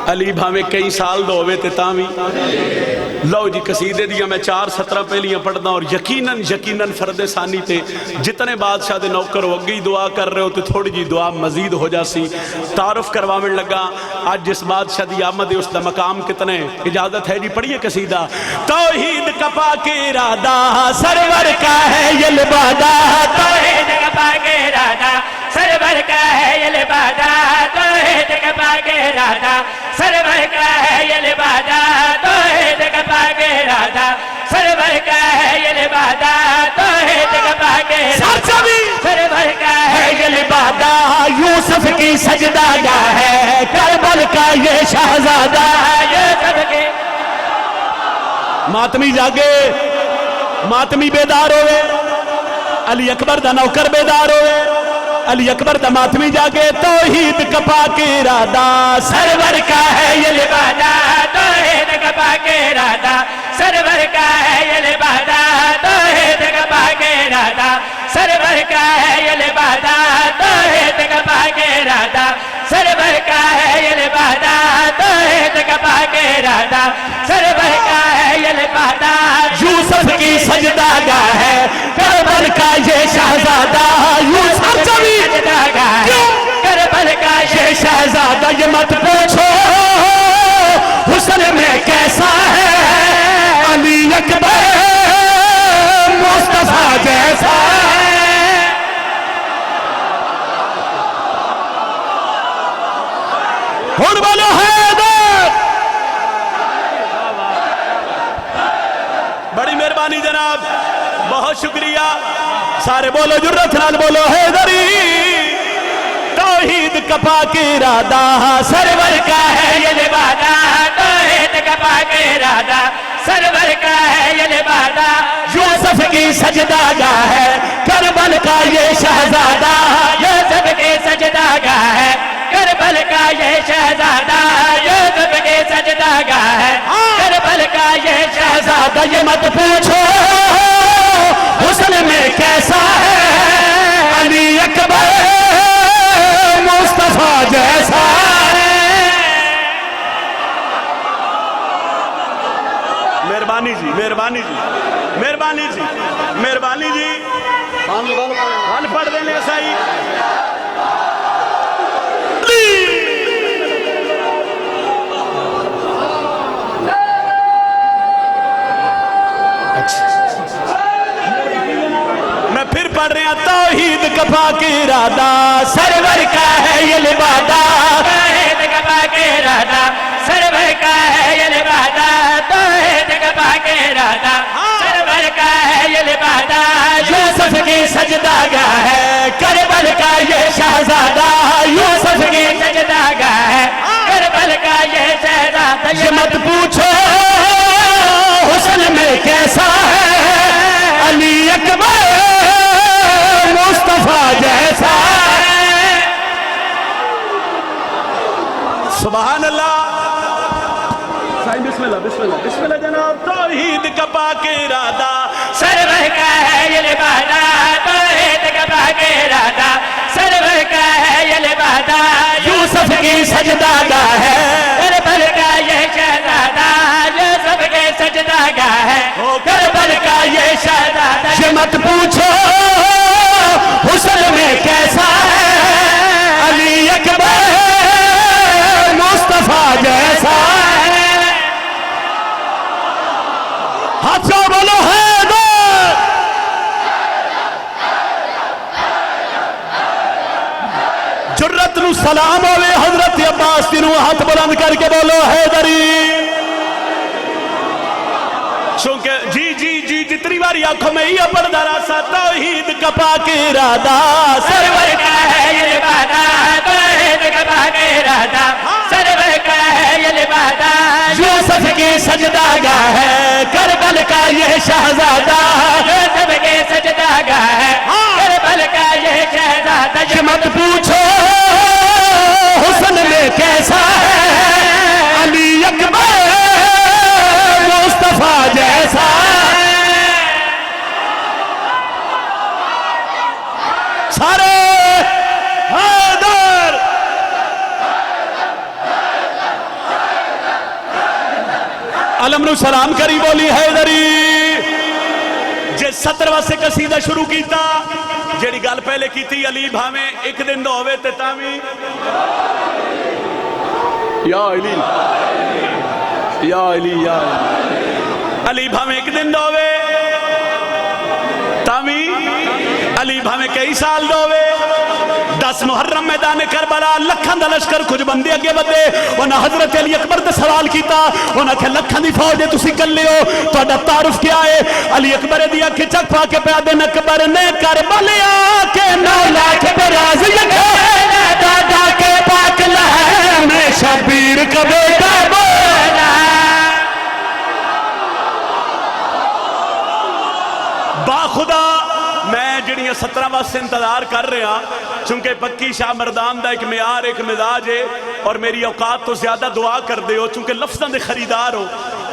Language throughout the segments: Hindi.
अली भावे कई साल दा होवे ते तां भी। लो जी कसीदे दियां मैं 4 सतरां पहलियां पढ़दा और यकीनन यकीनन फर्दे सानी ते जितने बादशाह दे नौकर हो अगे ही दुआ कर रहे हो तो थोड़ी जी दुआ मजीद हो जासी। तारुफ करवावन लगा आज जिस बादशाह दी आमद है उसका मकाम कितने। इजाजत है जी पढ़िए कसीदा। तौहीद कपा के इरादा सरवर का है ये लिबादा, तौहीद कपा के इरादा सरवर का है ये लिबादा, तौहीद कपा के इरादा सरवर का है ये लिबादा, तौहीद कपा के इरादा सरवर का है ये लिबादा, तौहीद कपा के सरवर का है ये लिबादा। यूसुफ की सजदागाह है करबल का ये शहजादा। यूसुफ की मातमी जागे मातमी बेदार होवे, अली अकबर दा नौकर बेदार होवे, अली अकबर दा मातमी जागे। तौहीद कपा के इरादा सरवर का है ये लिबादा, तौहीद कपा के इरादा सरवर का है ये लिबादा, तौहीद कपा के इरादा सरवर का है ये लिबादा, तौहीद कपा के इरादा सरवर का है ये लिबादा, तौहीद कपा के इरादा सरवर का है ये लिबादा। यूसुफ की सजदागाह है करबल का ये शहजादा। यूसुफ सजदागाह है करबल का ये शहजादा। ये मत पूछो हुस्न में कैसा है अली अकबर मुस्तफा जैसा है। हुन बोलो हैदर। बड़ी मेहरबानी जनाब, बहुत शुक्रिया। सारे बोलो जुर्रत नाल बोलो हैदरी। तौहीद कपा के इरादा सरवर का है ये लिबादा, तौहीद कपा के इरादा सरवर का है ये लिबादा। यूसुफ की सजदागाह है करबल का ये शहजादा। यूसुफ की सजदागाह है करबल का ये शहजादा, यूसुफ की सजदागाह है करबल का ये शहजादा। ये मत पूछो हुस्न में कैसा है अली अकबर मुस्तफा जैसा है। मेहरबानी जी मेहरबानी जी मेहरबानी जी मेहरबानी जी। हाल पढ़ देने सही। मैं फिर पढ़ रहा तौहीद कपा के इरादा सरवर का है ये लिबादा, तौहीद कपा के इरादा सरवर का है ये लिबादा, तौहीद कपा के इरादा सरवर का है ये लिबादा। यूसुफ की सजदागाह है करबल का ये शहजादा। यूसुफ की सजदागाह है करबल का ये शहजादा। ये मत पूछो हुस्न में कैसा है अली अकबर मुस्तफा जैसा है। सुभान अल्लाह। बिस्मिल्लाह बिस्मिल्लाह बिस्मिल्लाह जनाब। तौहीद कपा के इरादा सरवर का है ये लिबादा, तौहीद कपा के इरादा सरवर का है ये लिबादा। यूसुफ की सजदागाह है करबल का ये शहजादा, यूसुफ के सजदागाह है करबल का ये शहजादा। ये मत पूछो हुस्न में कैसा है अली अकबर मुस्तफा जैसा है। हाथ से बोलो हैदर। जुर्रत नु सलाम होवे हजरत अब्बास तीनों हाथ बुलंद करके बोलो हैदरी। चूंकि जी जी जी जितनी बारी आंखों में ये पढ़दा रहा तौहीद कपा के इरादा सरवर का है ये लिबादा, तौहीद कपा के इरादा सरवर का है ये लिबादा। यूसुफ की सजदागाह है करबल का ये शहजादा। यूसुफ के सजदागाह है करबल का ये शहजादा। ये मत पूछो हुस्न में कैसा है अली अकबर मुस्तफा जैसा है। सारे हैदर आलम नू सलाम करी बोली हैदरी। जे 70 वास्ते कसीदा शुरू किया, जेड़ी गल पहले की अली भावे एक दिन दा होवे ते तावी या अली या अली या अली भावे एक दिन दा होवे तावी अली भावे कई साल दा होवे। 10 मुहर्रम मैदान करबला लखां दा लश्कर कुछ बंदे अगे बढ़े, उन्हें हजरत अली अकबर ते सवाल किया, उन्हें आख्या लखां दी फौज है तुसीं कल्ले हो, तुहाडा तारुफ क्या है? अली अकबर दी अख चक पा के पिया देन अकबर ने करबला के 9 लाख बराज दादा के पाक लहर में शबीर का बेटा बोला। बाखुदा मैं जड़ियां 17 वास्ते इंतजार कर रहा, चूंकि पक्की शाह मरदान का एक म्यार एक मिजाज है और मेरी औकात तो ज्यादा दुआ कर दे हो, चूंकि लफ्ज़ों के खरीदार हो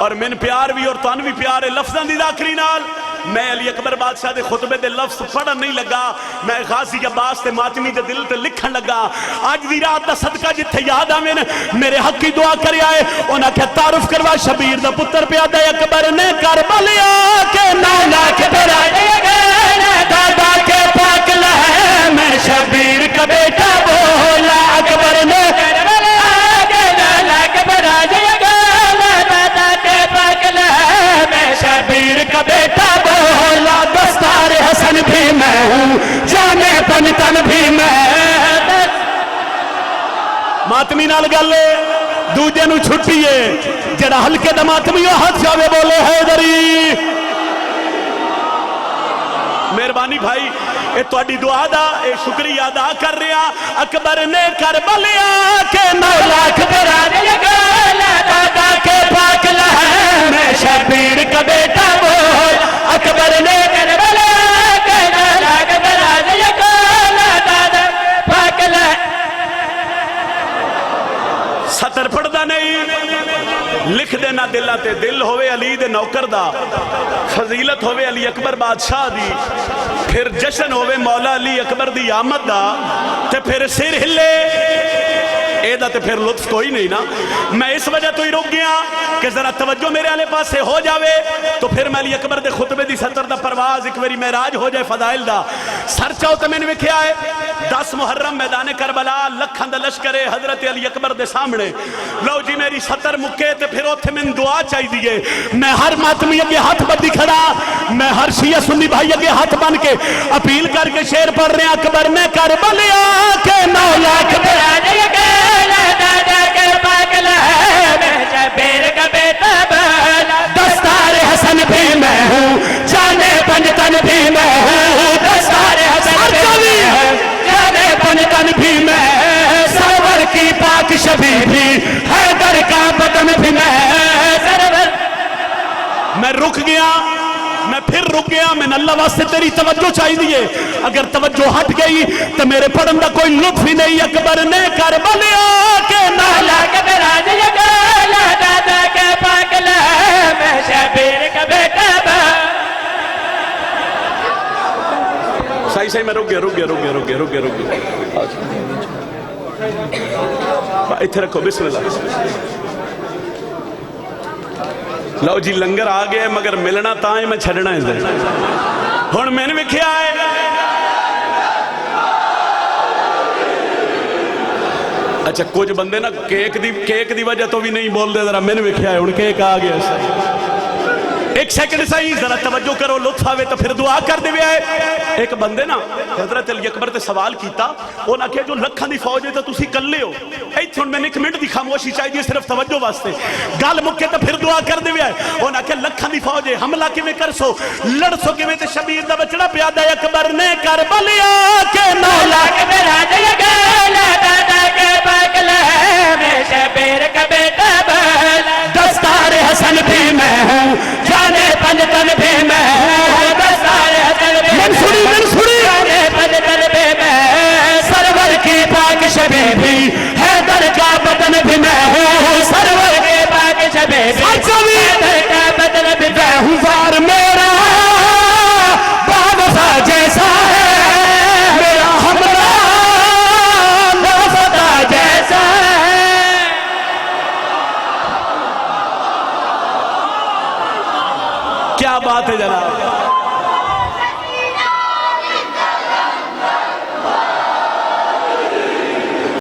और मैंने प्यार भी और तुहानू भी प्यार है लफ्ज़ों की दाखिली नाल। मैं अली अकबर बादशाह के खुतबे के लफ्ज पढ़न नहीं लगा, मैं गाजी अब्बास ते मातमी के दिल ते लिखन लगा। अज दी रात का सदका जिथे याद आवे मेरे हक की दुआ कर आए, उन्हें आख्या तारुफ करवा शबीर का पुत्र प्यादा अकबर ने करबला के 9 लाख दादा के पाक लहर में शबीर का बेटा बोला। अकबर ने करबला के 9 लाख दादा के पाक लहर में शबीर का बेटा बोला। दस्तार हसन भी मैं हूँ, जाने पन तन भी मैं। मातमी नाल गल दूजे नू छुट्टी है, जरा हल्के दा मातमी हाथ जावे बोले हैदरी। मेहरबानी भाई, ये तुहाडी दुआ दा ये शुक्रिया अदा कर रहा। अकबर ने करबला के 9 लाख दादा के पाक लहर में शबीर का बेटा बोल। अकबर ने करबला के 9 लाख दादा पाक लहर। सतर पढ़दा नहीं, लिख देना दिलों ते दिल होवे अली दे नौकर दा, फजीलत होवे अली अकबर बादशाह दी, फिर जश्न होवे मौला अली अकबर दी आमद दा, ते फिर सिर हिले एदा ते फिर लुत्फ कोई नहीं ना। मैं इस वजह तो ही रुक गया कि जरा तवज्जो मेरे आले पासे हो जावे, तो फिर मैं अली अकबर दे खुतबे दी सतर दा परवाज एक बारी महराज हो जाए फदाइल दा। सर चाहो तो मैंने वेख्या है 10 मुहर्रम मैदान करबला लखां दा लश्कर है हजरत अली अकबर दे सामने। लो जी मेरी सतर मुक्के ते फिर उत्थे मैंने दुआ चाहिए। मैं हर मातमी अगे हाथ बद्दी खड़ा, मैं हर शिया सुन्नी भाई अगे हाथ बन के अपील करके शेर पढ़ रहे। अकबर ने करबला के 9 लाख दादा के पाक लहर में शबीर का बेटा बोला। दस्तार हसन भी मैं हूँ, जाने पंजतन भी मैं हूँ। दस्तार हसन भी जाने पंजतन भी मैं, सरवर की पाक शबी भी हैदर का बदन भी मैं। सरवर मैं रुक गया, मैं फिर रुक गया। मैंने अल्लाह वास्ते तेरी तवज्जो चाहिए, अगर तवज्जो हट गई तो मेरे पढ़न का कोई लुत्फ ही नहीं। अकबर ने करबला के 9 लाख दादा के पाक लहर में शबीर का बेटा सही सही मैं रुक गया रुक गया रुक गया रुक गया रुक गया रुक गया। इत्थे रखो बिस्मिल्लाह। लो जी लंगर आ गया, मगर मिलना ता है मैं छड़ना है। हुण मैंने वेख्या है अच्छा कुछ बंदे ना केक दी वजह तो भी नहीं बोलते, जरा मैंने वेख्या है हुण केक आ गया। एक सेकंड सही जरा तवज्जो करो, लुत्फ आवे तो फिर दुआ कर देवे। एक बंदे ना हजरत अली अकबर ते सवाल किया, उन्हें आख्या जो लखां दी फौज है तो तुसी कल्ले हो। इत्थे हुण मैंने 1 मिनट की खामोशी चाहिए सिर्फ तवज्जो वास्ते, गल मुक्के तो फिर दुआ कर देवे। उन्हें आख्या लखां दी फौज है, हमला किवें करसो, लड़सो किवें ते शबीर दा बचड़ा प्यादा। अकबर ने करबला के 9 लाख दादा के पाक लहर में शबीर का बेटा बोला। दस्तार हसन भी मैं हूँ, जाने पंजतन भी मैं हूँ। दस्तार हसन भी मंसूरी जाने पंजतन भी मैं, सरवर की पाक शबी भी हैदर का बदन भी मैं हूँ। सरवर के पाक शबी भी हैदर का बदन भी मैं हूँ। वार मेरा बाबा जैसा है, मेरा हमला जैसा है। 9 क्या बात है जनाब।